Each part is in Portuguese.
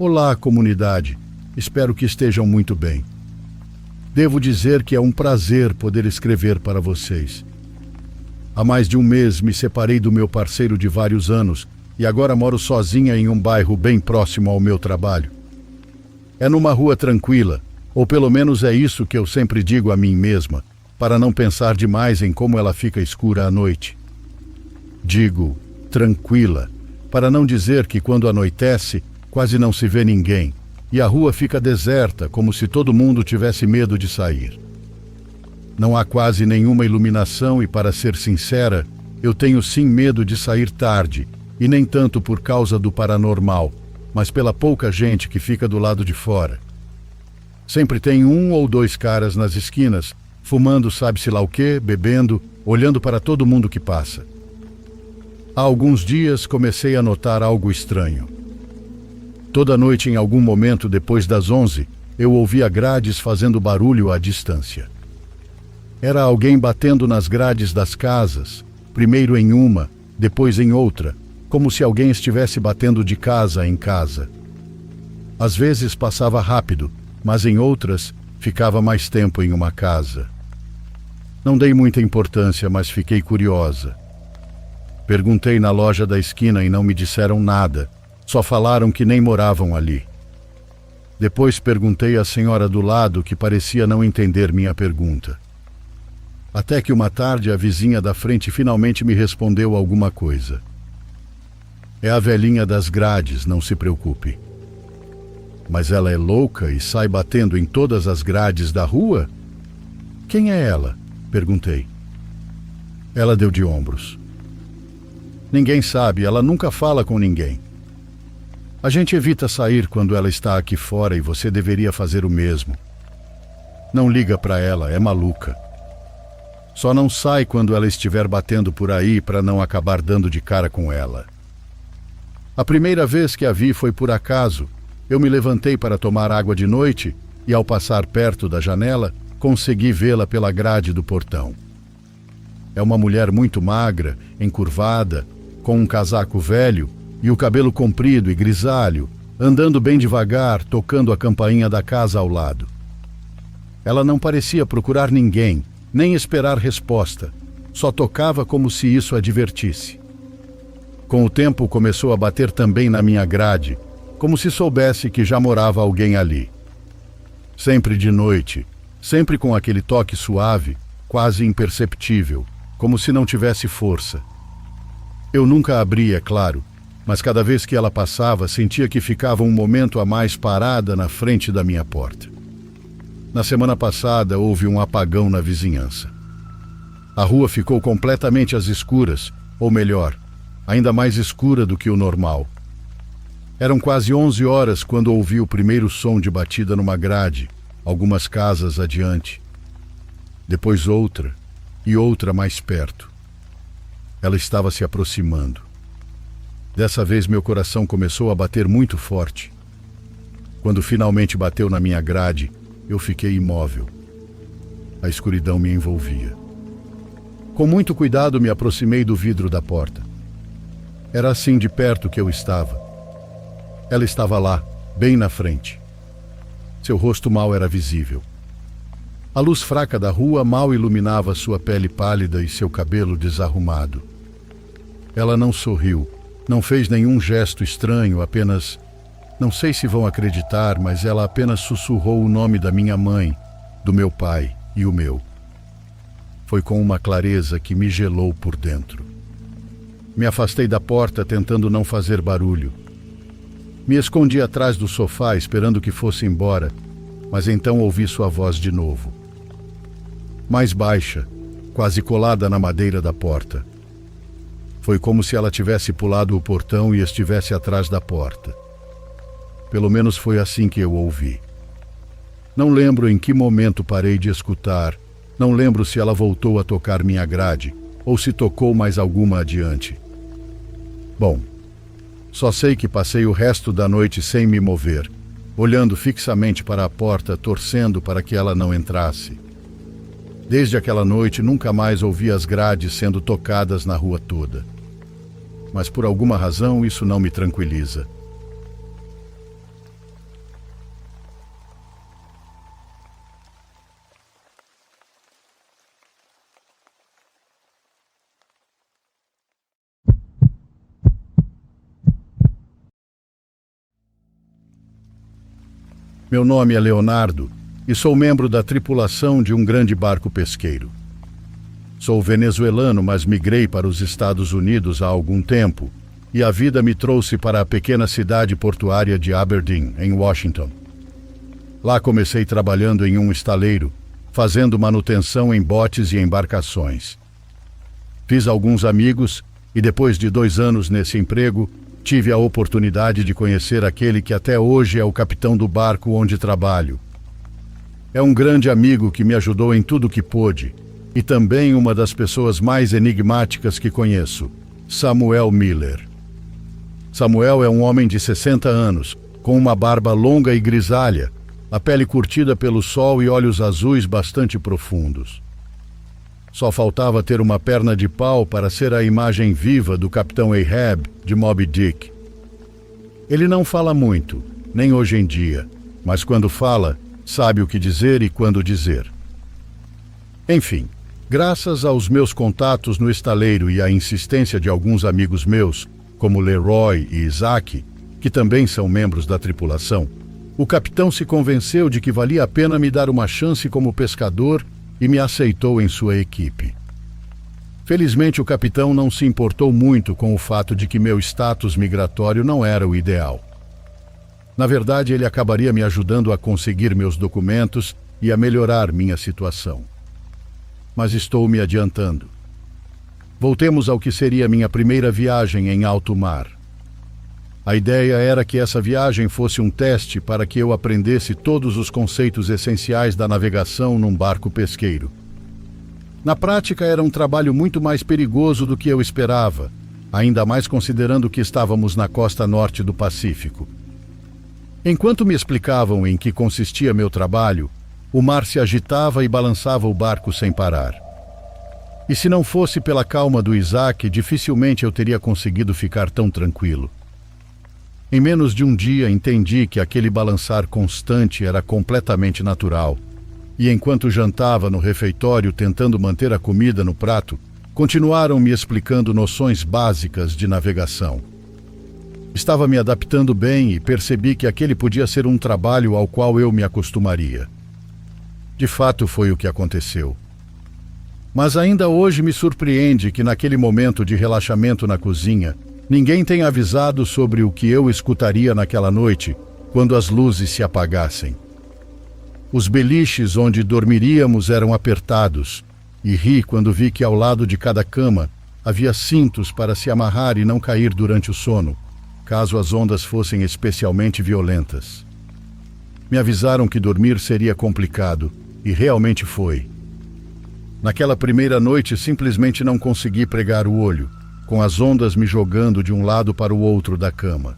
Olá, comunidade. Espero que estejam muito bem. Devo dizer que é um prazer poder escrever para vocês. Há mais de um mês me separei do meu parceiro de vários anos e agora moro sozinha em um bairro bem próximo ao meu trabalho. É numa rua tranquila, ou pelo menos é isso que eu sempre digo a mim mesma, para não pensar demais em como ela fica escura à noite. Digo tranquila, para não dizer que quando anoitece, quase não se vê ninguém, e a rua fica deserta, como se todo mundo tivesse medo de sair. Não há quase nenhuma iluminação e, para ser sincera, eu tenho sim medo de sair tarde, e nem tanto por causa do paranormal, mas pela pouca gente que fica do lado de fora. Sempre tem um ou dois caras nas esquinas, fumando sabe-se lá o quê, bebendo, olhando para todo mundo que passa. Há alguns dias comecei a notar algo estranho. Toda noite, em algum momento depois das 11, eu ouvia grades fazendo barulho à distância. Era alguém batendo nas grades das casas, primeiro em uma, depois em outra, como se alguém estivesse batendo de casa em casa. Às vezes passava rápido, mas em outras ficava mais tempo em uma casa. Não dei muita importância, mas fiquei curiosa. Perguntei na loja da esquina e não me disseram nada, só falaram que nem moravam ali. Depois perguntei à senhora do lado, que parecia não entender minha pergunta. Até que uma tarde a vizinha da frente finalmente me respondeu alguma coisa. É a velhinha das grades, não se preocupe. Mas ela é louca e sai batendo em todas as grades da rua? Quem é ela? Perguntei. Ela deu de ombros. Ninguém sabe, ela nunca fala com ninguém. A gente evita sair quando ela está aqui fora e você deveria fazer o mesmo. Não liga para ela, é maluca. Só não sai quando ela estiver batendo por aí para não acabar dando de cara com ela. A primeira vez que a vi foi por acaso. Eu me levantei para tomar água de noite e, ao passar perto da janela, consegui vê-la pela grade do portão. É uma mulher muito magra, encurvada, com um casaco velho e o cabelo comprido e grisalho, andando bem devagar, tocando a campainha da casa ao lado. Ela não parecia procurar ninguém, nem esperar resposta, só tocava como se isso a divertisse. Com o tempo começou a bater também na minha grade, como se soubesse que já morava alguém ali. Sempre de noite, sempre com aquele toque suave, quase imperceptível, como se não tivesse força. Eu nunca abria, é claro, mas cada vez que ela passava, sentia que ficava um momento a mais parada na frente da minha porta. Na semana passada, houve um apagão na vizinhança. A rua ficou completamente às escuras, ou melhor, ainda mais escura do que o normal. Eram quase 11 horas quando ouvi o primeiro som de batida numa grade, algumas casas adiante. Depois outra, e outra mais perto. Ela estava se aproximando. Dessa vez meu coração começou a bater muito forte. Quando finalmente bateu na minha grade, eu fiquei imóvel. A escuridão me envolvia. Com muito cuidado me aproximei do vidro da porta. Era assim de perto que eu estava. Ela estava lá, bem na frente. Seu rosto mal era visível. A luz fraca da rua mal iluminava sua pele pálida e seu cabelo desarrumado. Ela não sorriu, não fez nenhum gesto estranho, apenas... Não sei se vão acreditar, mas ela apenas sussurrou o nome da minha mãe, do meu pai e o meu. Foi com uma clareza que me gelou por dentro. Me afastei da porta tentando não fazer barulho. Me escondi atrás do sofá esperando que fosse embora, mas então ouvi sua voz de novo. Mais baixa, quase colada na madeira da porta. Foi como se ela tivesse pulado o portão e estivesse atrás da porta. Pelo menos foi assim que eu ouvi. Não lembro em que momento parei de escutar, não lembro se ela voltou a tocar minha grade ou se tocou mais alguma adiante. Bom, só sei que passei o resto da noite sem me mover, olhando fixamente para a porta, torcendo para que ela não entrasse. Desde aquela noite nunca mais ouvi as grades sendo tocadas na rua toda. Mas por alguma razão isso não me tranquiliza. Meu nome é Leonardo e sou membro da tripulação de um grande barco pesqueiro. Sou venezuelano, mas migrei para os Estados Unidos há algum tempo e a vida me trouxe para a pequena cidade portuária de Aberdeen, em Washington. Lá comecei trabalhando em um estaleiro, fazendo manutenção em botes e embarcações. Fiz alguns amigos e depois de 2 anos nesse emprego, tive a oportunidade de conhecer aquele que até hoje é o capitão do barco onde trabalho. É um grande amigo que me ajudou em tudo que pôde e também uma das pessoas mais enigmáticas que conheço, Samuel Miller. Samuel é um homem de 60 anos, com uma barba longa e grisalha, a pele curtida pelo sol e olhos azuis bastante profundos. Só faltava ter uma perna de pau para ser a imagem viva do Capitão Ahab de Moby Dick. Ele não fala muito, nem hoje em dia, mas quando fala, sabe o que dizer e quando dizer. Enfim, graças aos meus contatos no estaleiro e à insistência de alguns amigos meus, como Leroy e Isaac, que também são membros da tripulação, o capitão se convenceu de que valia a pena me dar uma chance como pescador e me aceitou em sua equipe. Felizmente, o capitão não se importou muito com o fato de que meu status migratório não era o ideal. Na verdade, ele acabaria me ajudando a conseguir meus documentos e a melhorar minha situação. Mas estou me adiantando. Voltemos ao que seria minha primeira viagem em alto mar. A ideia era que essa viagem fosse um teste para que eu aprendesse todos os conceitos essenciais da navegação num barco pesqueiro. Na prática, era um trabalho muito mais perigoso do que eu esperava, ainda mais considerando que estávamos na costa norte do Pacífico. Enquanto me explicavam em que consistia meu trabalho, o mar se agitava e balançava o barco sem parar. E se não fosse pela calma do Isaac, dificilmente eu teria conseguido ficar tão tranquilo. Em menos de um dia entendi que aquele balançar constante era completamente natural, e enquanto jantava no refeitório tentando manter a comida no prato, continuaram me explicando noções básicas de navegação. Estava me adaptando bem e percebi que aquele podia ser um trabalho ao qual eu me acostumaria. De fato, foi o que aconteceu. Mas ainda hoje me surpreende que naquele momento de relaxamento na cozinha, ninguém tenha avisado sobre o que eu escutaria naquela noite, quando as luzes se apagassem. Os beliches onde dormiríamos eram apertados, e ri quando vi que ao lado de cada cama havia cintos para se amarrar e não cair durante o sono, caso as ondas fossem especialmente violentas. Me avisaram que dormir seria complicado, e realmente foi. Naquela primeira noite simplesmente não consegui pregar o olho, com as ondas me jogando de um lado para o outro da cama.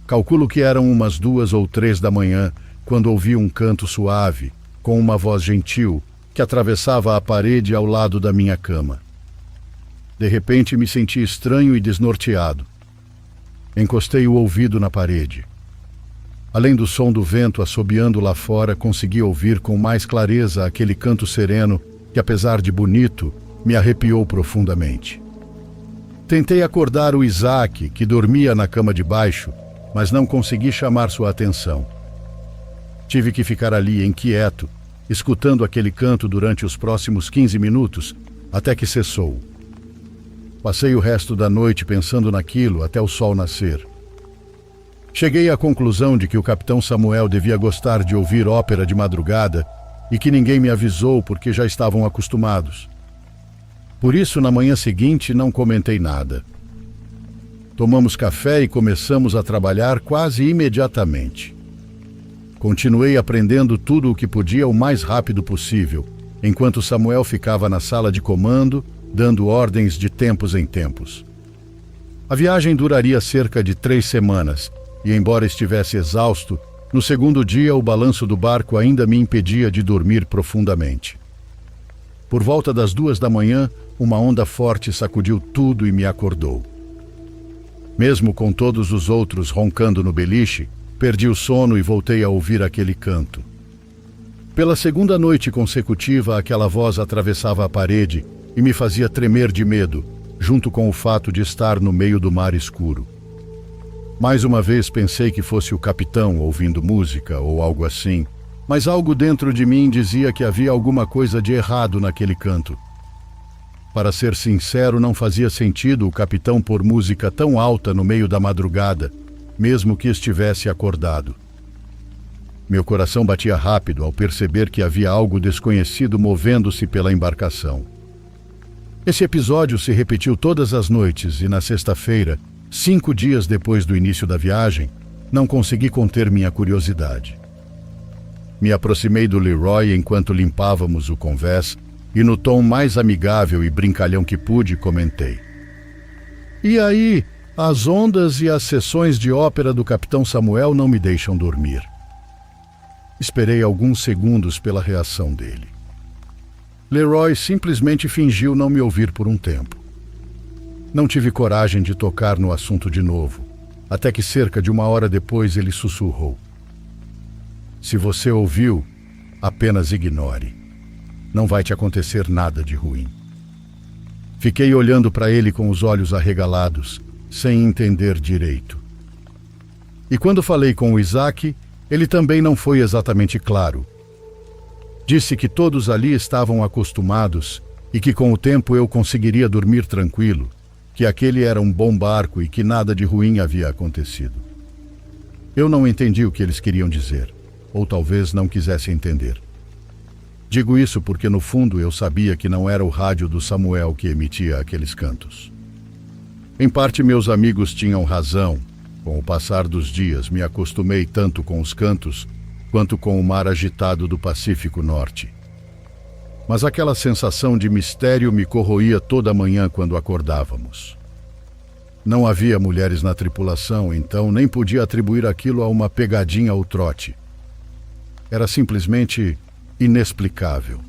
Calculo que eram umas 2 ou 3 da manhã, quando ouvi um canto suave, com uma voz gentil, que atravessava a parede ao lado da minha cama. De repente me senti estranho e desnorteado. Encostei o ouvido na parede. Além do som do vento assobiando lá fora, consegui ouvir com mais clareza aquele canto sereno que, apesar de bonito, me arrepiou profundamente. Tentei acordar o Isaac, que dormia na cama de baixo, mas não consegui chamar sua atenção. Tive que ficar ali inquieto, escutando aquele canto durante os próximos 15 minutos, até que cessou. Passei o resto da noite pensando naquilo até o sol nascer. Cheguei à conclusão de que o capitão Samuel devia gostar de ouvir ópera de madrugada e que ninguém me avisou porque já estavam acostumados. Por isso, na manhã seguinte, não comentei nada. Tomamos café e começamos a trabalhar quase imediatamente. Continuei aprendendo tudo o que podia o mais rápido possível, enquanto Samuel ficava na sala de comando, dando ordens de tempos em tempos. A viagem duraria cerca de 3 semanas, e embora estivesse exausto, no segundo dia o balanço do barco ainda me impedia de dormir profundamente. Por volta das 2 da manhã, uma onda forte sacudiu tudo e me acordou. Mesmo com todos os outros roncando no beliche, perdi o sono e voltei a ouvir aquele canto. Pela segunda noite consecutiva, aquela voz atravessava a parede e me fazia tremer de medo, junto com o fato de estar no meio do mar escuro. Mais uma vez pensei que fosse o capitão ouvindo música ou algo assim, mas algo dentro de mim dizia que havia alguma coisa de errado naquele canto. Para ser sincero, não fazia sentido o capitão pôr música tão alta no meio da madrugada, mesmo que estivesse acordado. Meu coração batia rápido ao perceber que havia algo desconhecido movendo-se pela embarcação. Esse episódio se repetiu todas as noites e na sexta-feira, 5 dias depois do início da viagem, não consegui conter minha curiosidade. Me aproximei do Leroy enquanto limpávamos o convés e no tom mais amigável e brincalhão que pude, comentei: "E aí, as ondas e as sessões de ópera do Capitão Samuel não me deixam dormir." Esperei alguns segundos pela reação dele. Leroy simplesmente fingiu não me ouvir por um tempo. Não tive coragem de tocar no assunto de novo, até que cerca de 1 hora depois ele sussurrou: "Se você ouviu, apenas ignore. Não vai te acontecer nada de ruim." Fiquei olhando para ele com os olhos arregalados, sem entender direito. E quando falei com o Isaac, ele também não foi exatamente claro. Disse que todos ali estavam acostumados e que com o tempo eu conseguiria dormir tranquilo, que aquele era um bom barco e que nada de ruim havia acontecido. Eu não entendi o que eles queriam dizer, ou talvez não quisessem entender. Digo isso porque no fundo eu sabia que não era o rádio do Samuel que emitia aqueles cantos. Em parte meus amigos tinham razão. Com o passar dos dias me acostumei tanto com os cantos quanto com o mar agitado do Pacífico Norte. Mas aquela sensação de mistério me corroía toda manhã quando acordávamos. Não havia mulheres na tripulação, então nem podia atribuir aquilo a uma pegadinha ou trote. Era simplesmente inexplicável.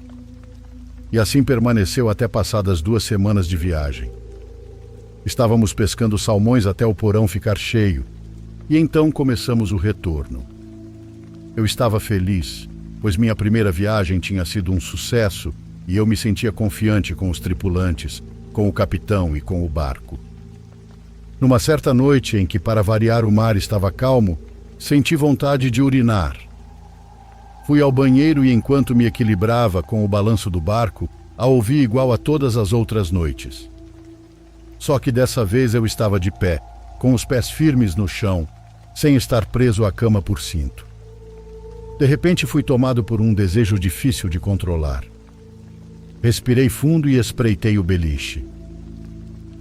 E assim permaneceu até passadas 2 semanas de viagem. Estávamos pescando salmões até o porão ficar cheio, e então começamos o retorno. Eu estava feliz, pois minha primeira viagem tinha sido um sucesso e eu me sentia confiante com os tripulantes, com o capitão e com o barco. Numa certa noite em que, para variar, o mar estava calmo, senti vontade de urinar. Fui ao banheiro e, enquanto me equilibrava com o balanço do barco, a ouvi igual a todas as outras noites. Só que dessa vez eu estava de pé, com os pés firmes no chão, sem estar preso à cama por cinto. De repente fui tomado por um desejo difícil de controlar. Respirei fundo e espreitei o beliche.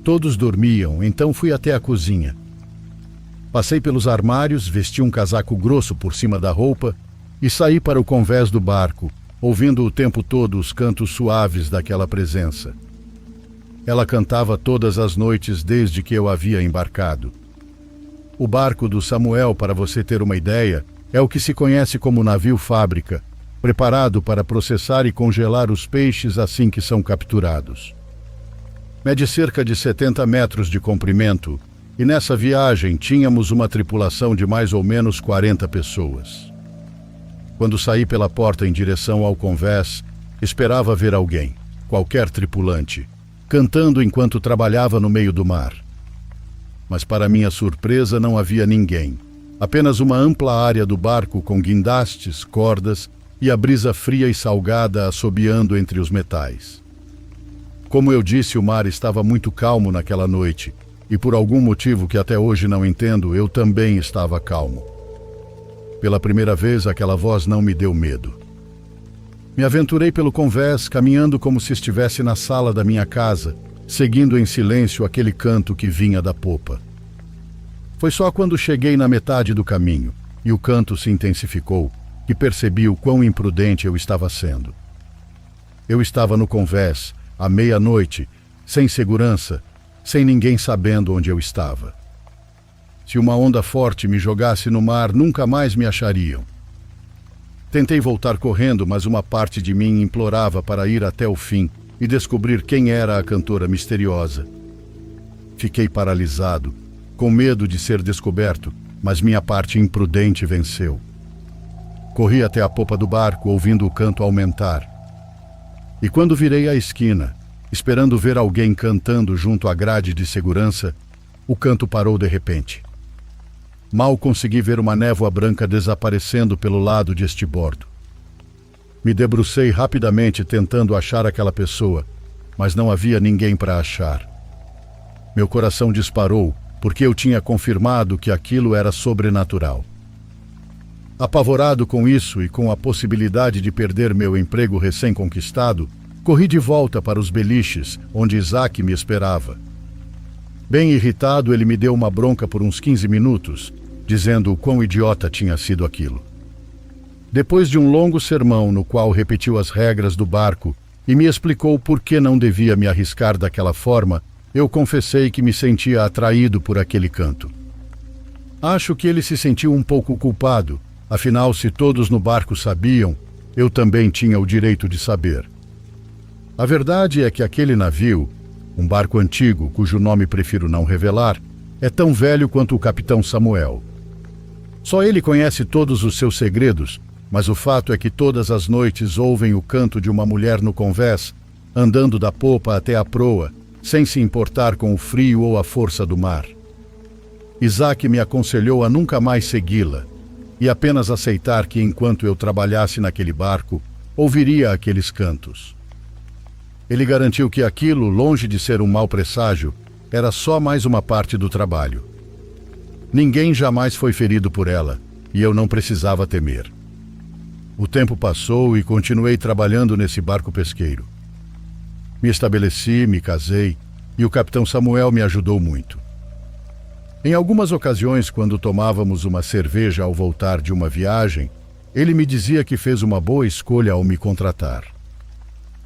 Todos dormiam, então fui até a cozinha. Passei pelos armários, vesti um casaco grosso por cima da roupa e saí para o convés do barco, ouvindo o tempo todo os cantos suaves daquela presença. Ela cantava todas as noites desde que eu havia embarcado. O barco do Samuel, para você ter uma ideia, é o que se conhece como navio-fábrica, preparado para processar e congelar os peixes assim que são capturados. Mede cerca de 70 metros de comprimento e nessa viagem tínhamos uma tripulação de mais ou menos 40 pessoas. Quando saí pela porta em direção ao convés, esperava ver alguém, qualquer tripulante, cantando enquanto trabalhava no meio do mar. Mas para minha surpresa não havia ninguém, apenas uma ampla área do barco com guindastes, cordas e a brisa fria e salgada assobiando entre os metais. Como eu disse, o mar estava muito calmo naquela noite, e por algum motivo que até hoje não entendo, eu também estava calmo. Pela primeira vez, aquela voz não me deu medo. Me aventurei pelo convés, caminhando como se estivesse na sala da minha casa, seguindo em silêncio aquele canto que vinha da popa. Foi só quando cheguei na metade do caminho, e o canto se intensificou, que percebi o quão imprudente eu estava sendo. Eu estava no convés, à meia-noite, sem segurança, sem ninguém sabendo onde eu estava. Se uma onda forte me jogasse no mar, nunca mais me achariam. Tentei voltar correndo, mas uma parte de mim implorava para ir até o fim e descobrir quem era a cantora misteriosa. Fiquei paralisado, com medo de ser descoberto, mas minha parte imprudente venceu. Corri até a popa do barco, ouvindo o canto aumentar. E quando virei a esquina, esperando ver alguém cantando junto à grade de segurança, o canto parou de repente. Mal consegui ver uma névoa branca desaparecendo pelo lado de estibordo. Me debrucei rapidamente tentando achar aquela pessoa, mas não havia ninguém para achar. Meu coração disparou, porque eu tinha confirmado que aquilo era sobrenatural. Apavorado com isso e com a possibilidade de perder meu emprego recém-conquistado, corri de volta para os beliches, onde Isaac me esperava. Bem irritado, ele me deu uma bronca por uns 15 minutos, dizendo o quão idiota tinha sido aquilo. Depois de um longo sermão no qual repetiu as regras do barco e me explicou por que não devia me arriscar daquela forma, eu confessei que me sentia atraído por aquele canto. Acho que ele se sentiu um pouco culpado, afinal, se todos no barco sabiam, eu também tinha o direito de saber. A verdade é que aquele navio, um barco antigo, cujo nome prefiro não revelar, é tão velho quanto o capitão Samuel. Só ele conhece todos os seus segredos, mas o fato é que todas as noites ouvem o canto de uma mulher no convés, andando da popa até a proa, sem se importar com o frio ou a força do mar. Isaac me aconselhou a nunca mais segui-la e apenas aceitar que enquanto eu trabalhasse naquele barco, ouviria aqueles cantos. Ele garantiu que aquilo, longe de ser um mau presságio, era só mais uma parte do trabalho. Ninguém jamais foi ferido por ela, e eu não precisava temer. O tempo passou e continuei trabalhando nesse barco pesqueiro. Me estabeleci, me casei, e o capitão Samuel me ajudou muito. Em algumas ocasiões, quando tomávamos uma cerveja ao voltar de uma viagem, ele me dizia que fez uma boa escolha ao me contratar.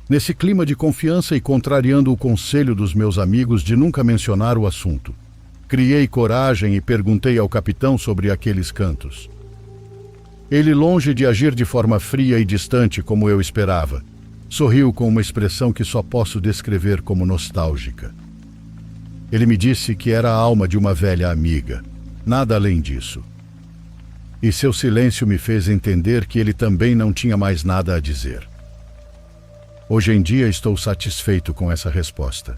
Nesse clima de confiança e contrariando o conselho dos meus amigos de nunca mencionar o assunto, criei coragem e perguntei ao capitão sobre aqueles cantos. Ele, longe de agir de forma fria e distante como eu esperava, sorriu com uma expressão que só posso descrever como nostálgica. Ele me disse que era a alma de uma velha amiga, nada além disso. E seu silêncio me fez entender que ele também não tinha mais nada a dizer. Hoje em dia estou satisfeito com essa resposta.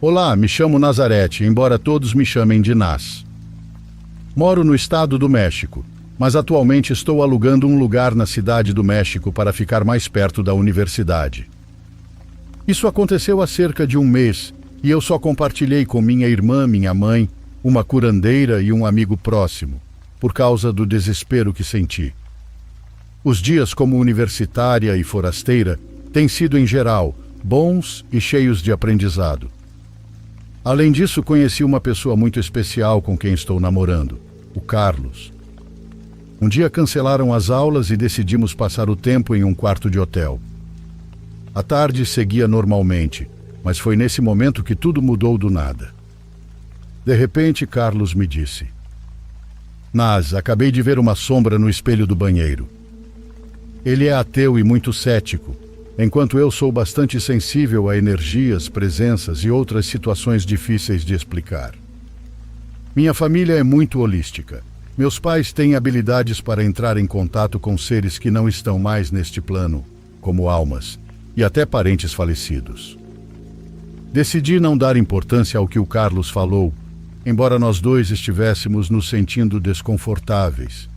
Olá, me chamo Nazarete, embora todos me chamem de Naz. Moro no estado do México, mas atualmente estou alugando um lugar na cidade do México para ficar mais perto da universidade. Isso aconteceu há cerca de um mês e eu só compartilhei com minha irmã, minha mãe, uma curandeira e um amigo próximo, por causa do desespero que senti. Os dias como universitária e forasteira têm sido, em geral, bons e cheios de aprendizado. Além disso, conheci uma pessoa muito especial com quem estou namorando, o Carlos. Um dia cancelaram as aulas e decidimos passar o tempo em um quarto de hotel. A tarde seguia normalmente, mas foi nesse momento que tudo mudou do nada. De repente, Carlos me disse: Naz, acabei de ver uma sombra no espelho do banheiro. Ele é ateu e muito cético, enquanto eu sou bastante sensível a energias, presenças e outras situações difíceis de explicar. Minha família é muito holística. Meus pais têm habilidades para entrar em contato com seres que não estão mais neste plano, como almas, e até parentes falecidos. Decidi não dar importância ao que o Carlos falou, embora nós dois estivéssemos nos sentindo desconfortáveis.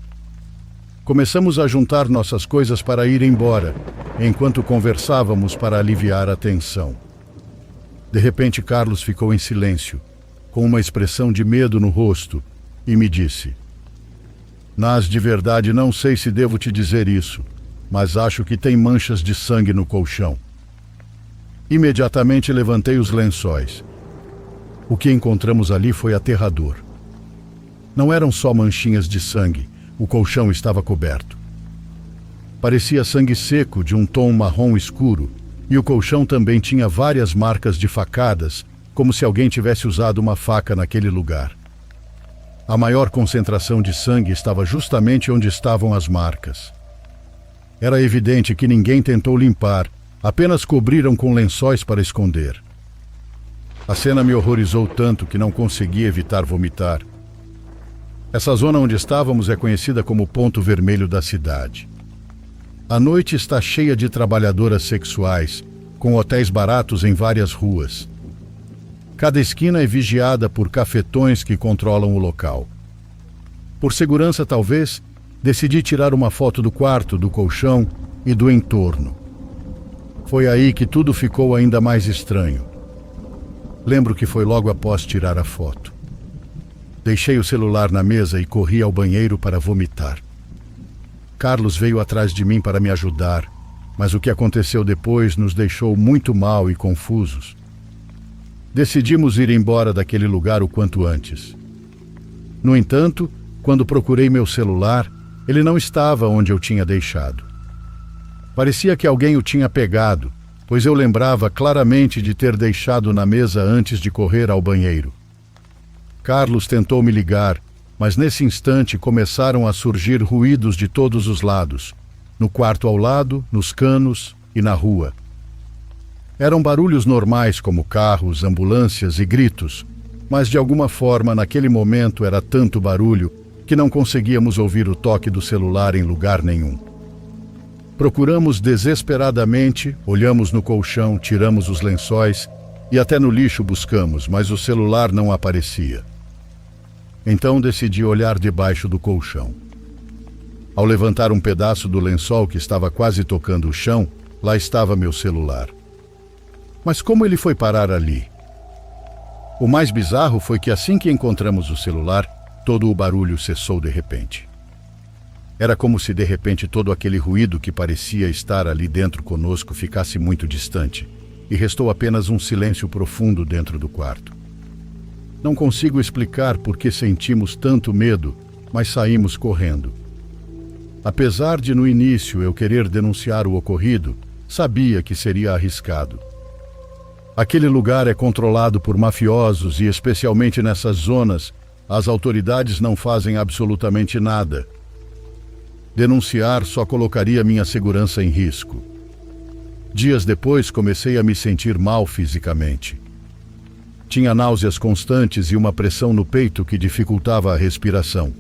Começamos a juntar nossas coisas para ir embora, enquanto conversávamos para aliviar a tensão. De repente, Carlos ficou em silêncio, com uma expressão de medo no rosto, e me disse: Naz, de verdade não sei se devo te dizer isso, mas acho que tem manchas de sangue no colchão. Imediatamente levantei os lençóis. O que encontramos ali foi aterrador. Não eram só manchinhas de sangue, o colchão estava coberto. Parecia sangue seco de um tom marrom escuro, e o colchão também tinha várias marcas de facadas, como se alguém tivesse usado uma faca naquele lugar. A maior concentração de sangue estava justamente onde estavam as marcas. Era evidente que ninguém tentou limpar, apenas cobriram com lençóis para esconder. A cena me horrorizou tanto que não consegui evitar vomitar. Essa zona onde estávamos é conhecida como Ponto Vermelho da cidade. A noite está cheia de trabalhadoras sexuais, com hotéis baratos em várias ruas. Cada esquina é vigiada por cafetões que controlam o local. Por segurança, talvez, decidi tirar uma foto do quarto, do colchão e do entorno. Foi aí que tudo ficou ainda mais estranho. Lembro que foi logo após tirar a foto. Deixei o celular na mesa e corri ao banheiro para vomitar. Carlos veio atrás de mim para me ajudar, mas o que aconteceu depois nos deixou muito mal e confusos. Decidimos ir embora daquele lugar o quanto antes. No entanto, quando procurei meu celular, ele não estava onde eu tinha deixado. Parecia que alguém o tinha pegado, pois eu lembrava claramente de ter deixado na mesa antes de correr ao banheiro. Carlos tentou me ligar, mas nesse instante começaram a surgir ruídos de todos os lados, no quarto ao lado, nos canos e na rua. Eram barulhos normais como carros, ambulâncias e gritos, mas de alguma forma naquele momento era tanto barulho que não conseguíamos ouvir o toque do celular em lugar nenhum. Procuramos desesperadamente, olhamos no colchão, tiramos os lençóis e até no lixo buscamos, mas o celular não aparecia. Então decidi olhar debaixo do colchão. Ao levantar um pedaço do lençol que estava quase tocando o chão, lá estava meu celular. Mas como ele foi parar ali? O mais bizarro foi que assim que encontramos o celular, todo o barulho cessou de repente. Era como se de repente todo aquele ruído que parecia estar ali dentro conosco ficasse muito distante, e restou apenas um silêncio profundo dentro do quarto. Não consigo explicar por que sentimos tanto medo, mas saímos correndo. Apesar de no início eu querer denunciar o ocorrido, sabia que seria arriscado. Aquele lugar é controlado por mafiosos e, especialmente nessas zonas, as autoridades não fazem absolutamente nada. Denunciar só colocaria minha segurança em risco. Dias depois comecei a me sentir mal fisicamente. Tinha náuseas constantes e uma pressão no peito que dificultava a respiração.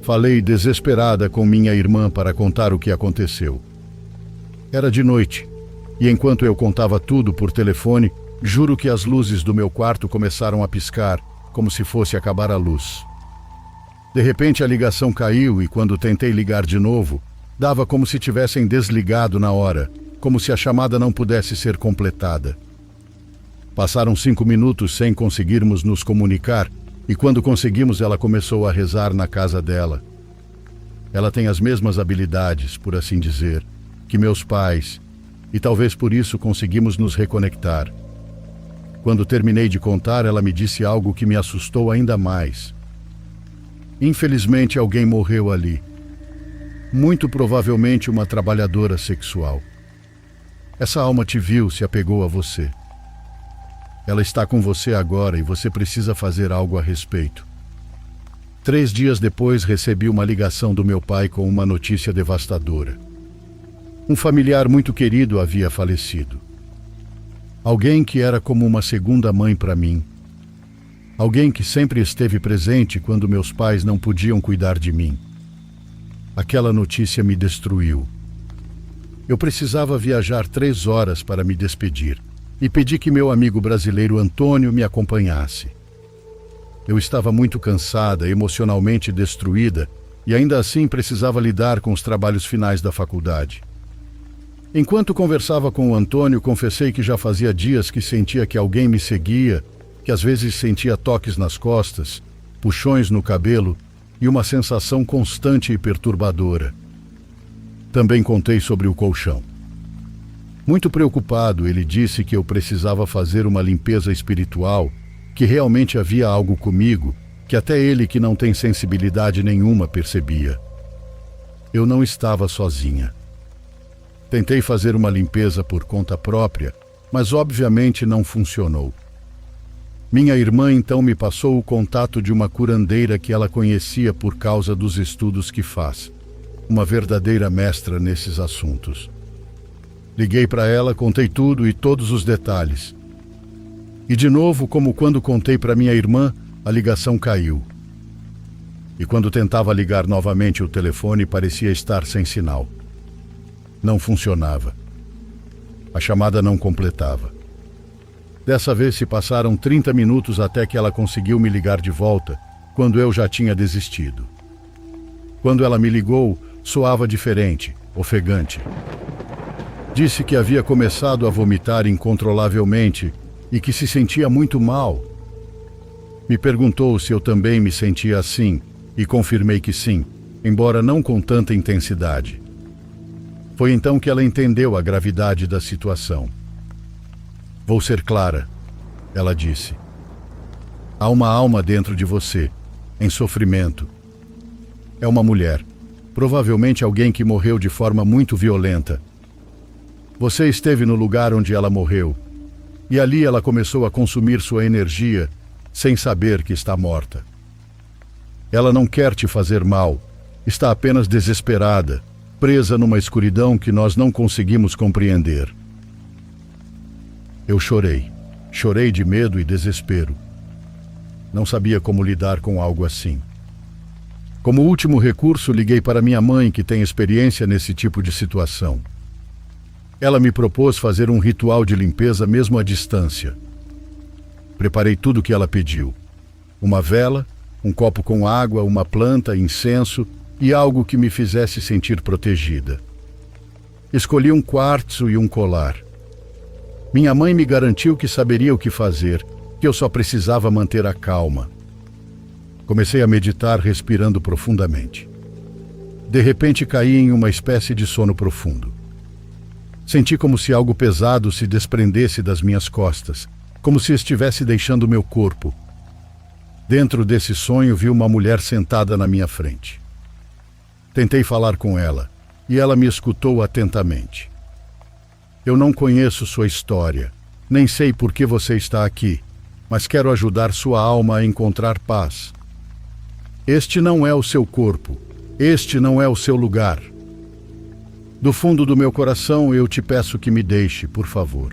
Falei desesperada com minha irmã para contar o que aconteceu. Era de noite, e enquanto eu contava tudo por telefone, juro que as luzes do meu quarto começaram a piscar, como se fosse acabar a luz. De repente a ligação caiu e quando tentei ligar de novo, dava como se tivessem desligado na hora, como se a chamada não pudesse ser completada. Passaram 5 minutos sem conseguirmos nos comunicar e quando conseguimos ela começou a rezar na casa dela. Ela tem as mesmas habilidades, por assim dizer, que meus pais, e talvez por isso conseguimos nos reconectar. Quando terminei de contar, ela me disse algo que me assustou ainda mais. Infelizmente, alguém morreu ali. Muito provavelmente uma trabalhadora sexual. Essa alma te viu, se apegou a você. Ela está com você agora e você precisa fazer algo a respeito. 3 dias depois, recebi uma ligação do meu pai com uma notícia devastadora. Um familiar muito querido havia falecido. Alguém que era como uma segunda mãe para mim. Alguém que sempre esteve presente quando meus pais não podiam cuidar de mim. Aquela notícia me destruiu. Eu precisava viajar 3 horas para me despedir e pedi que meu amigo brasileiro Antônio me acompanhasse. Eu estava muito cansada, emocionalmente destruída e ainda assim precisava lidar com os trabalhos finais da faculdade. Enquanto conversava com o Antônio, confessei que já fazia dias que sentia que alguém me seguia, que às vezes sentia toques nas costas, puxões no cabelo e uma sensação constante e perturbadora. Também contei sobre o colchão. Muito preocupado, ele disse que eu precisava fazer uma limpeza espiritual, que realmente havia algo comigo, que até ele, que não tem sensibilidade nenhuma, percebia. Eu não estava sozinha. Tentei fazer uma limpeza por conta própria, mas obviamente não funcionou. Minha irmã então me passou o contato de uma curandeira que ela conhecia por causa dos estudos que faz. Uma verdadeira mestra nesses assuntos. Liguei para ela, contei tudo e todos os detalhes. E de novo, como quando contei para minha irmã, a ligação caiu. e quando tentava ligar novamente o telefone parecia estar sem sinal. Não funcionava. A chamada não completava. Dessa vez se passaram 30 minutos até que ela conseguiu me ligar de volta, quando eu já tinha desistido. Quando ela me ligou, soava diferente, ofegante. Disse que havia começado a vomitar incontrolavelmente e que se sentia muito mal. Me perguntou se eu também me sentia assim e confirmei que sim, embora não com tanta intensidade. Foi então que ela entendeu a gravidade da situação. Vou ser clara, ela disse. Há uma alma dentro de você, em sofrimento. É uma mulher, provavelmente alguém que morreu de forma muito violenta. Você esteve no lugar onde ela morreu, e ali ela começou a consumir sua energia, sem saber que está morta. Ela não quer te fazer mal, está apenas desesperada, presa numa escuridão que nós não conseguimos compreender. Eu chorei de medo e desespero. Não sabia como lidar com algo assim. Como último recurso, liguei para minha mãe, que tem experiência nesse tipo de situação. Ela me propôs fazer um ritual de limpeza mesmo à distância. Preparei tudo o que ela pediu. Uma vela, um copo com água, uma planta, incenso e algo que me fizesse sentir protegida. Escolhi um quartzo e um colar. Minha mãe me garantiu que saberia o que fazer, que eu só precisava manter a calma. Comecei a meditar, respirando profundamente. De repente caí em uma espécie de sono profundo. Senti como se algo pesado se desprendesse das minhas costas, como se estivesse deixando meu corpo. Dentro desse sonho vi uma mulher sentada na minha frente. Tentei falar com ela, e ela me escutou atentamente. Eu não conheço sua história, nem sei por que você está aqui, mas quero ajudar sua alma a encontrar paz. Este não é o seu corpo, este não é o seu lugar. Do fundo do meu coração eu te peço que me deixe, por favor.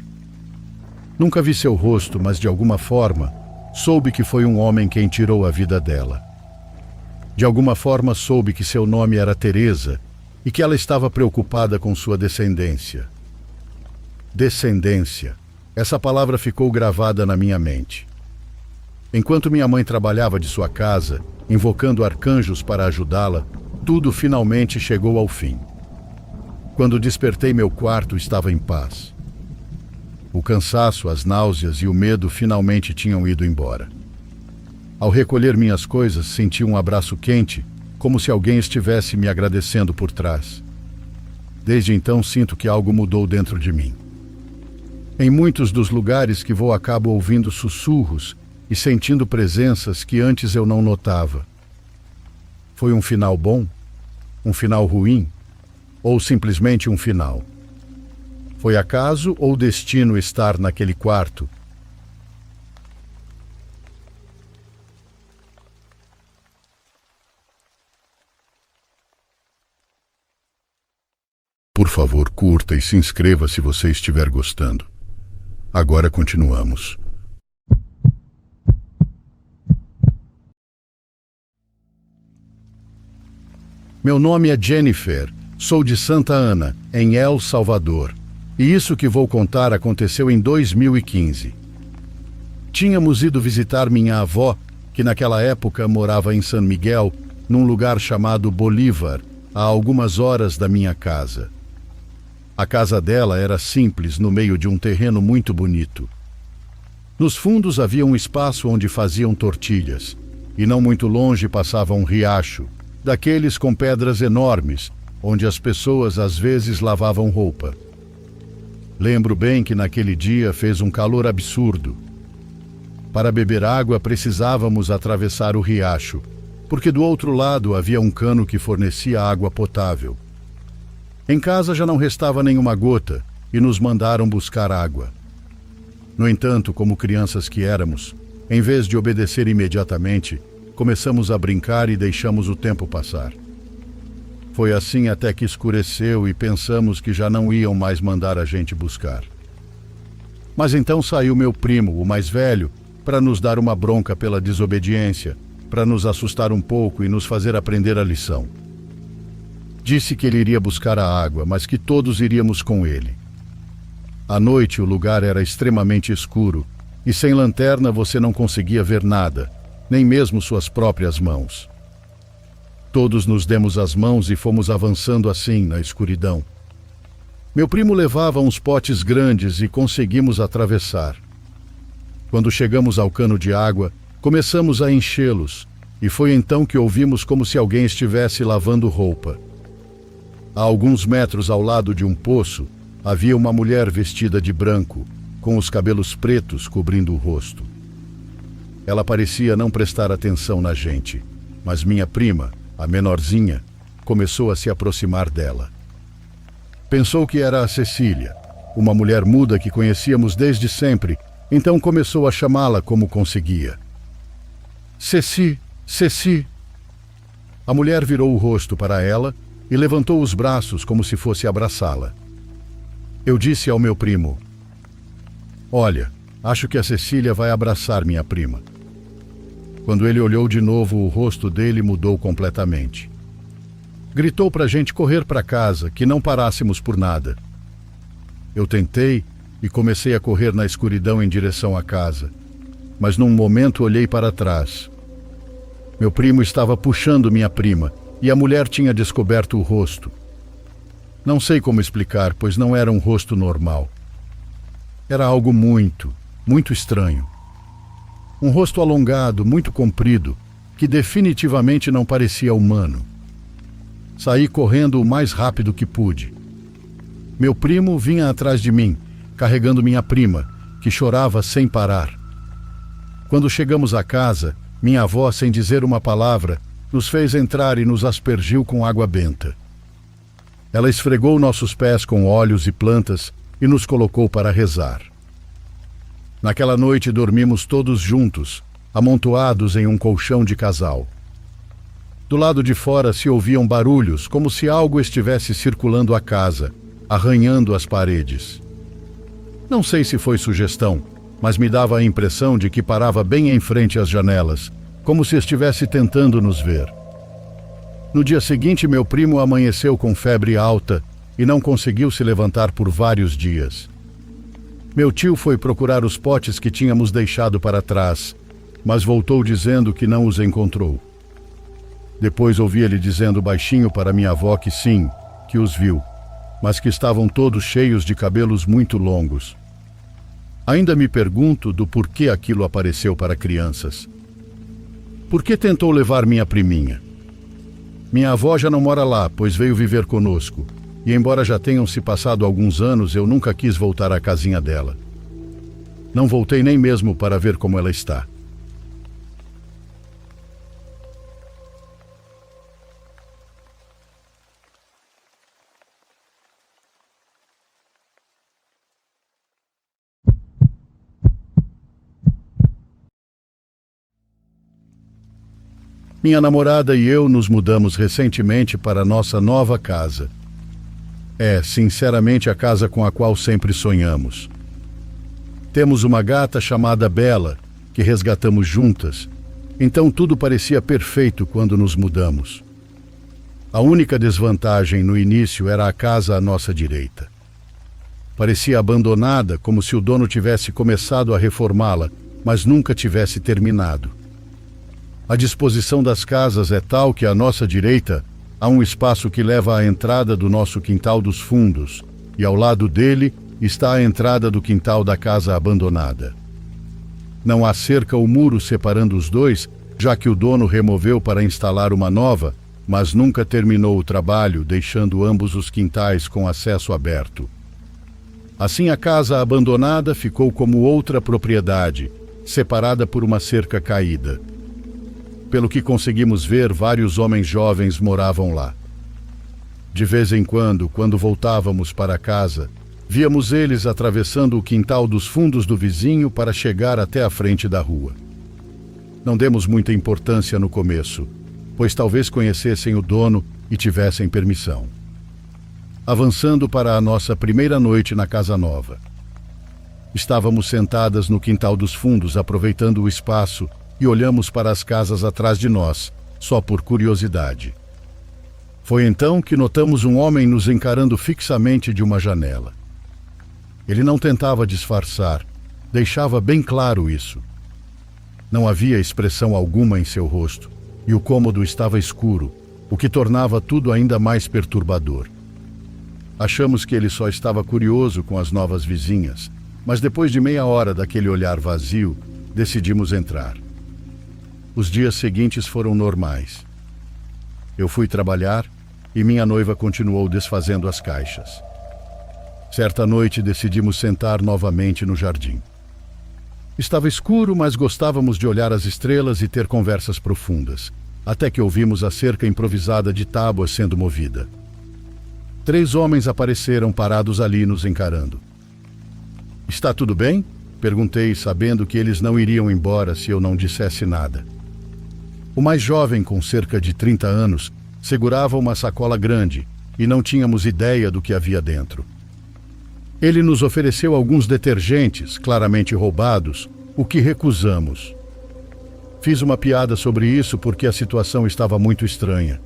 Nunca vi seu rosto, mas de alguma forma soube que foi um homem quem tirou a vida dela. De alguma forma soube que seu nome era Teresa e que ela estava preocupada com sua descendência. Descendência. Essa palavra ficou gravada na minha mente. Enquanto minha mãe trabalhava de sua casa, invocando arcanjos para ajudá-la, tudo finalmente chegou ao fim. Quando despertei, meu quarto estava em paz. O cansaço, as náuseas e o medo finalmente tinham ido embora. Ao recolher minhas coisas, senti um abraço quente, como se alguém estivesse me agradecendo por trás. Desde então, sinto que algo mudou dentro de mim. Em muitos dos lugares que vou, acabo ouvindo sussurros e sentindo presenças que antes eu não notava. Foi um final bom? Um final ruim? Ou simplesmente um final? Foi acaso ou destino estar naquele quarto? Por favor, curta e se inscreva se você estiver gostando. Agora continuamos. Meu nome é Jennifer, sou de Santa Ana, em El Salvador, e isso que vou contar aconteceu em 2015. Tínhamos ido visitar minha avó, que naquela época morava em San Miguel, num lugar chamado Bolívar, a algumas horas da minha casa. A casa dela era simples, no meio de um terreno muito bonito. Nos fundos havia um espaço onde faziam tortilhas, e não muito longe passava um riacho, daqueles com pedras enormes, onde as pessoas às vezes lavavam roupa. Lembro bem que naquele dia fez um calor absurdo. Para beber água precisávamos atravessar o riacho, porque do outro lado havia um cano que fornecia água potável. Em casa já não restava nenhuma gota e nos mandaram buscar água. No entanto, como crianças que éramos, em vez de obedecer imediatamente, começamos a brincar e deixamos o tempo passar. Foi assim até que escureceu e pensamos que já não iam mais mandar a gente buscar. Mas então saiu meu primo, o mais velho, para nos dar uma bronca pela desobediência, para nos assustar um pouco e nos fazer aprender a lição. Disse que ele iria buscar a água, mas que todos iríamos com ele. À noite o lugar era extremamente escuro e sem lanterna você não conseguia ver nada, nem mesmo suas próprias mãos. Todos nos demos as mãos e fomos avançando assim na escuridão. Meu primo levava uns potes grandes e conseguimos atravessar. Quando chegamos ao cano de água, começamos a enchê-los, e foi então que ouvimos como se alguém estivesse lavando roupa. A alguns metros ao lado de um poço, havia uma mulher vestida de branco, com os cabelos pretos cobrindo o rosto. Ela parecia não prestar atenção na gente, mas minha prima, a menorzinha, começou a se aproximar dela. Pensou que era a Cecília, uma mulher muda que conhecíamos desde sempre, então começou a chamá-la como conseguia. Ceci, Ceci. A mulher virou o rosto para ela e levantou os braços como se fosse abraçá-la. Eu disse ao meu primo: olha, acho que a Cecília vai abraçar minha prima. Quando ele olhou de novo, o rosto dele mudou completamente. Gritou para a gente correr para casa, que não parássemos por nada. Eu tentei e comecei a correr na escuridão em direção à casa, mas num momento olhei para trás. Meu primo estava puxando minha prima e a mulher tinha descoberto o rosto. Não sei como explicar, pois não era um rosto normal. Era algo muito, muito estranho. Um rosto alongado, muito comprido, que definitivamente não parecia humano. Saí correndo o mais rápido que pude. Meu primo vinha atrás de mim, carregando minha prima, que chorava sem parar. Quando chegamos à casa, minha avó, sem dizer uma palavra, nos fez entrar e nos aspergiu com água benta. Ela esfregou nossos pés com óleos e plantas e nos colocou para rezar. Naquela noite dormimos todos juntos, amontoados em um colchão de casal. Do lado de fora se ouviam barulhos, como se algo estivesse circulando a casa, arranhando as paredes. Não sei se foi sugestão, mas me dava a impressão de que parava bem em frente às janelas, como se estivesse tentando nos ver. No dia seguinte, meu primo amanheceu com febre alta e não conseguiu se levantar por vários dias. Meu tio foi procurar os potes que tínhamos deixado para trás, mas voltou dizendo que não os encontrou. Depois ouvi ele dizendo baixinho para minha avó que sim, que os viu, mas que estavam todos cheios de cabelos muito longos. Ainda me pergunto do porquê aquilo apareceu para crianças. Por que tentou levar minha priminha? Minha avó já não mora lá, pois veio viver conosco, e embora já tenham se passado alguns anos, eu nunca quis voltar à casinha dela. Não voltei nem mesmo para ver como ela está. Minha namorada e eu nos mudamos recentemente para nossa nova casa. É, sinceramente, a casa com a qual sempre sonhamos. Temos uma gata chamada Bela, que resgatamos juntas, então tudo parecia perfeito quando nos mudamos. A única desvantagem no início era a casa à nossa direita. Parecia abandonada, como se o dono tivesse começado a reformá-la, mas nunca tivesse terminado. A disposição das casas é tal que à nossa direita há um espaço que leva à entrada do nosso quintal dos fundos, e ao lado dele está a entrada do quintal da casa abandonada. Não há cerca ou muro separando os dois, já que o dono removeu para instalar uma nova, mas nunca terminou o trabalho, deixando ambos os quintais com acesso aberto. Assim, a casa abandonada ficou como outra propriedade, separada por uma cerca caída. Pelo que conseguimos ver, vários homens jovens moravam lá. De vez em quando voltávamos para casa, víamos eles atravessando o quintal dos fundos do vizinho para chegar até a frente da rua. Não demos muita importância no começo, pois talvez conhecessem o dono e tivessem permissão. Avançando para a nossa primeira noite na casa nova. Estávamos sentadas no quintal dos fundos, aproveitando o espaço, e olhamos para as casas atrás de nós, só por curiosidade. Foi então que notamos um homem nos encarando fixamente de uma janela. Ele não tentava disfarçar, deixava bem claro isso. Não havia expressão alguma em seu rosto, e o cômodo estava escuro, o que tornava tudo ainda mais perturbador. Achamos que ele só estava curioso com as novas vizinhas, mas depois de meia hora daquele olhar vazio, decidimos entrar. Os dias seguintes foram normais. Eu fui trabalhar e minha noiva continuou desfazendo as caixas. Certa noite decidimos sentar novamente no jardim. Estava escuro, mas gostávamos de olhar as estrelas e ter conversas profundas, até que ouvimos a cerca improvisada de tábuas sendo movida. 3 homens apareceram parados ali nos encarando. "Está tudo bem?" perguntei, sabendo que eles não iriam embora se eu não dissesse nada. O mais jovem, com cerca de 30 anos, segurava uma sacola grande e não tínhamos ideia do que havia dentro. Ele nos ofereceu alguns detergentes, claramente roubados, o que recusamos. Fiz uma piada sobre isso porque a situação estava muito estranha.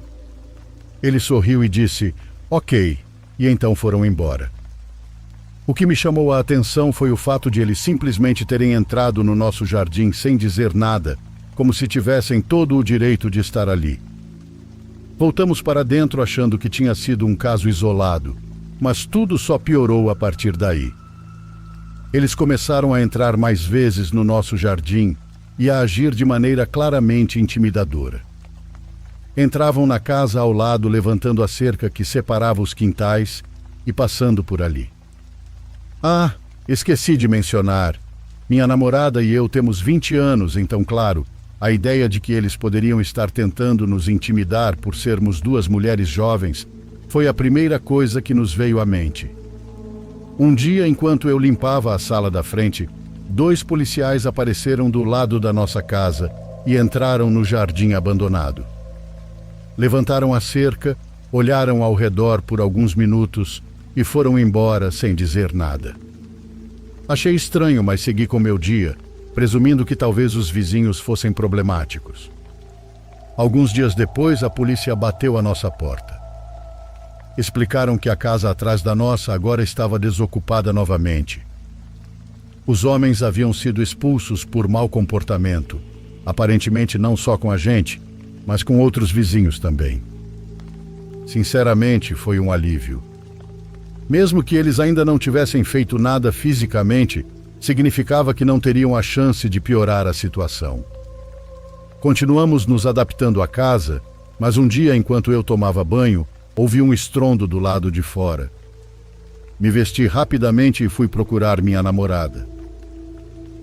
Ele sorriu e disse, "Ok", e então foram embora. O que me chamou a atenção foi o fato de eles simplesmente terem entrado no nosso jardim sem dizer nada, como se tivessem todo o direito de estar ali. Voltamos para dentro achando que tinha sido um caso isolado, mas tudo só piorou a partir daí. Eles começaram a entrar mais vezes no nosso jardim e a agir de maneira claramente intimidadora. Entravam na casa ao lado, levantando a cerca que separava os quintais e passando por ali. Ah, esqueci de mencionar. Minha namorada e eu temos 20 anos, então, claro, a ideia de que eles poderiam estar tentando nos intimidar por sermos 2 mulheres jovens foi a primeira coisa que nos veio à mente. Um dia, enquanto eu limpava a sala da frente, 2 policiais apareceram do lado da nossa casa e entraram no jardim abandonado. Levantaram a cerca, olharam ao redor por alguns minutos e foram embora sem dizer nada. Achei estranho, mas segui com meu dia, presumindo que talvez os vizinhos fossem problemáticos. Alguns dias depois, a polícia bateu à nossa porta. Explicaram que a casa atrás da nossa agora estava desocupada novamente. Os homens haviam sido expulsos por mau comportamento, aparentemente não só com a gente, mas com outros vizinhos também. Sinceramente, foi um alívio. Mesmo que eles ainda não tivessem feito nada fisicamente, significava que não teriam a chance de piorar a situação. Continuamos nos adaptando à casa, mas um dia, enquanto eu tomava banho, ouvi um estrondo do lado de fora. Me vesti rapidamente e fui procurar minha namorada.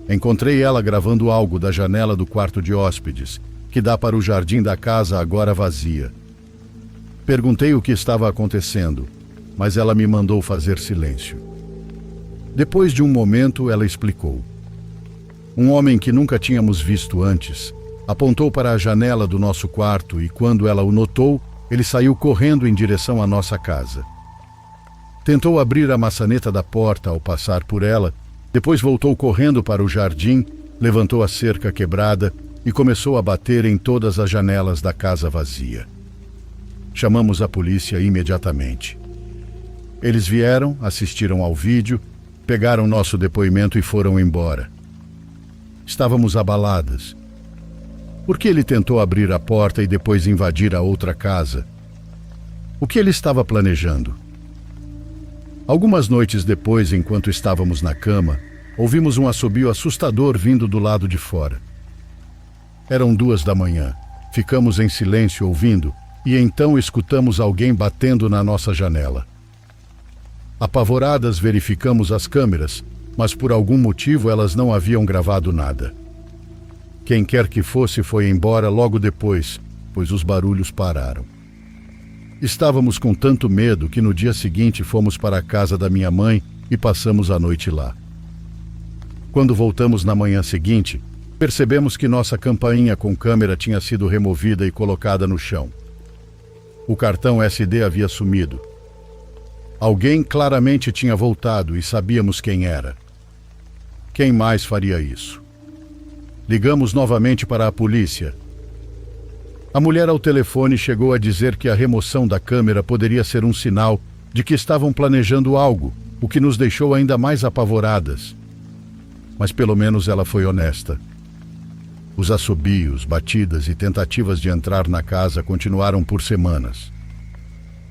Encontrei ela gravando algo da janela do quarto de hóspedes, que dá para o jardim da casa agora vazia. Perguntei o que estava acontecendo, mas ela me mandou fazer silêncio. Depois de um momento, ela explicou. Um homem que nunca tínhamos visto antes apontou para a janela do nosso quarto e, quando ela o notou, ele saiu correndo em direção à nossa casa. Tentou abrir a maçaneta da porta ao passar por ela, depois voltou correndo para o jardim, levantou a cerca quebrada e começou a bater em todas as janelas da casa vazia. Chamamos a polícia imediatamente. Eles vieram, assistiram ao vídeo, pegaram nosso depoimento e foram embora. Estávamos abaladas. Por que ele tentou abrir a porta e depois invadir a outra casa? O que ele estava planejando? Algumas noites depois, enquanto estávamos na cama, ouvimos um assobio assustador vindo do lado de fora. Eram 2 da manhã. Ficamos em silêncio ouvindo e então escutamos alguém batendo na nossa janela. Apavoradas, verificamos as câmeras, mas por algum motivo elas não haviam gravado nada. Quem quer que fosse foi embora logo depois, pois os barulhos pararam. Estávamos com tanto medo que no dia seguinte fomos para a casa da minha mãe e passamos a noite lá. Quando voltamos na manhã seguinte, percebemos que nossa campainha com câmera tinha sido removida e colocada no chão. O cartão SD havia sumido. Alguém claramente tinha voltado e sabíamos quem era. Quem mais faria isso? Ligamos novamente para a polícia. A mulher ao telefone chegou a dizer que a remoção da câmera poderia ser um sinal de que estavam planejando algo, o que nos deixou ainda mais apavoradas. Mas pelo menos ela foi honesta. Os assobios, batidas e tentativas de entrar na casa continuaram por semanas.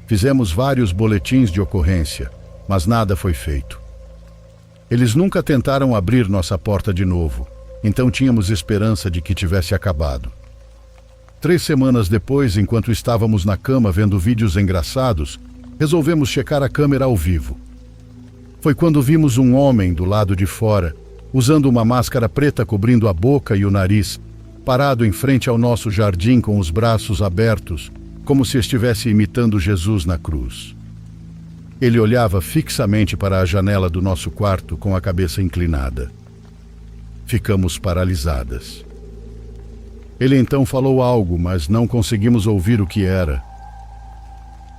Fizemos vários boletins de ocorrência, mas nada foi feito. Eles nunca tentaram abrir nossa porta de novo, então tínhamos esperança de que tivesse acabado. 3 semanas depois, enquanto estávamos na cama vendo vídeos engraçados, resolvemos checar a câmera ao vivo. Foi quando vimos um homem do lado de fora, usando uma máscara preta cobrindo a boca e o nariz, parado em frente ao nosso jardim com os braços abertos, como se estivesse imitando Jesus na cruz. Ele olhava fixamente para a janela do nosso quarto com a cabeça inclinada. Ficamos paralisadas. Ele então falou algo, mas não conseguimos ouvir o que era.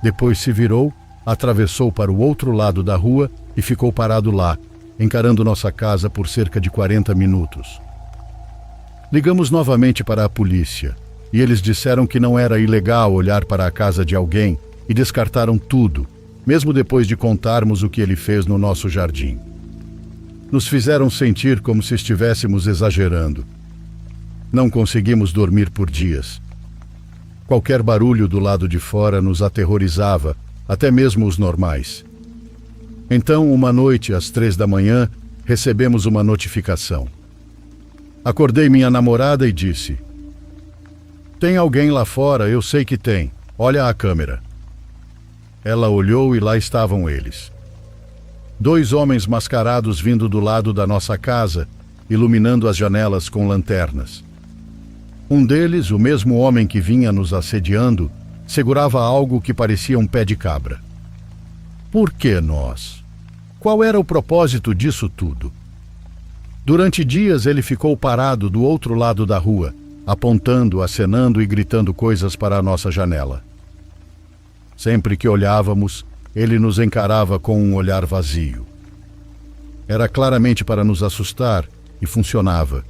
Depois se virou, atravessou para o outro lado da rua e ficou parado lá, encarando nossa casa por cerca de 40 minutos. Ligamos novamente para a polícia, e eles disseram que não era ilegal olhar para a casa de alguém e descartaram tudo, mesmo depois de contarmos o que ele fez no nosso jardim. Nos fizeram sentir como se estivéssemos exagerando. Não conseguimos dormir por dias. Qualquer barulho do lado de fora nos aterrorizava, até mesmo os normais. Então, uma noite, às 3 da manhã, recebemos uma notificação. Acordei minha namorada e disse: "Tem alguém lá fora, eu sei que tem. Olha a câmera." Ela olhou e lá estavam eles. 2 homens mascarados vindo do lado da nossa casa, iluminando as janelas com lanternas. Um deles, o mesmo homem que vinha nos assediando, segurava algo que parecia um pé de cabra. Por que nós? Qual era o propósito disso tudo? Durante dias ele ficou parado do outro lado da rua, apontando, acenando e gritando coisas para a nossa janela. Sempre que olhávamos, ele nos encarava com um olhar vazio. Era claramente para nos assustar e funcionava.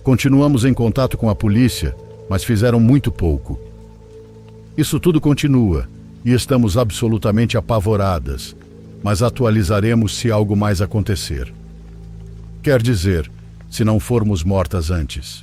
Continuamos em contato com a polícia, mas fizeram muito pouco. Isso tudo continua e estamos absolutamente apavoradas, mas atualizaremos se algo mais acontecer. Quer dizer, se não formos mortas antes.